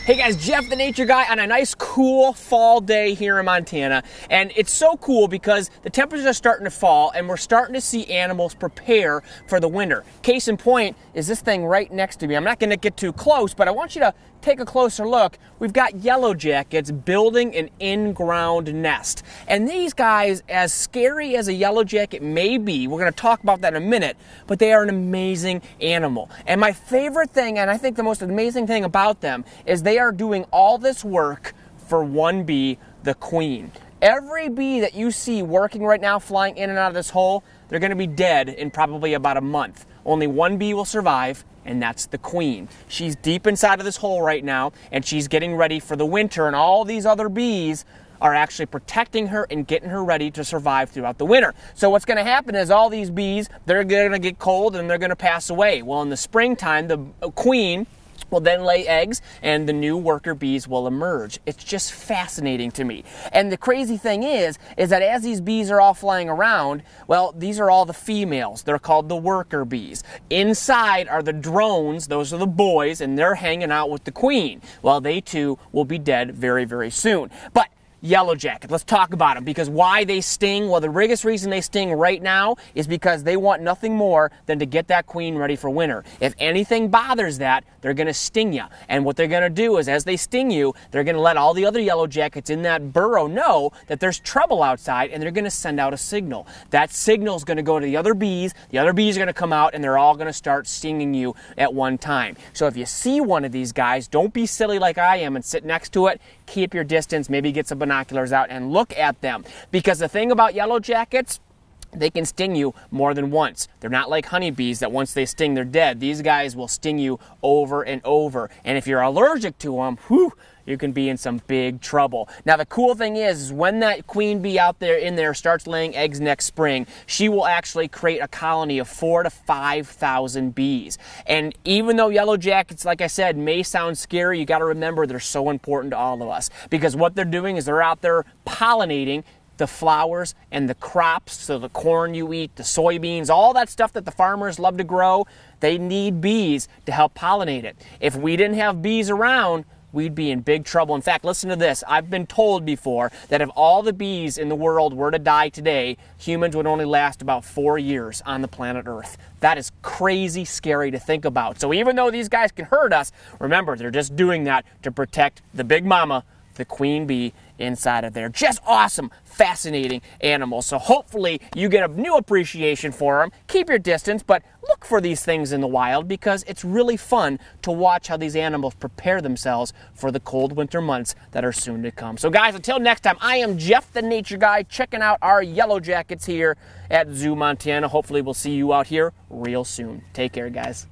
Hey guys, Jeff the Nature Guy on a nice cool fall day here in Montana. And it's so cool because the temperatures are starting to fall and we're starting to see animals prepare for the winter. Case in point is this thing right next to me. I'm not going to get too close, but I want you to take a closer look. We've got yellow jackets building an in-ground nest. And these guys, as scary as a yellow jacket may be, we're going to talk about that in a minute, but they are an amazing animal. And my favorite thing, and I think the most amazing thing about them, is they are doing all this work for one bee, the queen. Every bee that you see working right now, flying in and out of this hole, they're going to be dead in probably about a month. Only one bee will survive, and that's the queen. She's deep inside of this hole right now, and she's getting ready for the winter, and all these other bees are actually protecting her and getting her ready to survive throughout the winter. So what's going to happen is all these bees, they're going to get cold and they're going to pass away. Well, in the springtime, the queen will then lay eggs and the new worker bees will emerge. It's just fascinating to me. And the crazy thing is that as these bees are all flying around, well, these are all the females. They're called the worker bees. Inside are the drones, those are the boys, and they're hanging out with the queen. Well, they too will be dead very, very soon. But yellow jacket, let's talk about them, because why they sting? Well, the biggest reason they sting right now is because they want nothing more than to get that queen ready for winter. If anything bothers that, they're going to sting you. And what they're going to do is, as they sting you, they're going to let all the other yellow jackets in that burrow know that there's trouble outside, and they're going to send out a signal. That signal is going to go to the other bees are going to come out, and they're all going to start stinging you at one time. So if you see one of these guys, don't be silly like I am and sit next to it. Keep your distance, maybe get some binoculars out and look at them. Because the thing about yellow jackets, they can sting you more than once. They're not like honeybees that once they sting, they're dead. These guys will sting you over and over. And if you're allergic to them, whew, you can be in some big trouble. Now, the cool thing is when that queen bee out there in there starts laying eggs next spring, she will actually create a colony of 4,000 to 5,000 bees. And even though yellow jackets, like I said, may sound scary, you got to remember they're so important to all of us. Because what they're doing is they're out there pollinating the flowers and the crops, so the corn you eat, the soybeans, all that stuff that the farmers love to grow, they need bees to help pollinate it. If we didn't have bees around, we'd be in big trouble. In fact, listen to this. I've been told before that if all the bees in the world were to die today, humans would only last about 4 years on the planet Earth. That is crazy scary to think about. So even though these guys can hurt us, remember, they're just doing that to protect the big mama, the queen bee inside of there. Just awesome, fascinating animals. So hopefully you get a new appreciation for them. Keep your distance, but look for these things in the wild because it's really fun to watch how these animals prepare themselves for the cold winter months that are soon to come. So guys, until next time, I am Jeff the Nature Guy, checking out our yellow jackets here at ZooMontana. Hopefully we'll see you out here real soon. Take care, guys.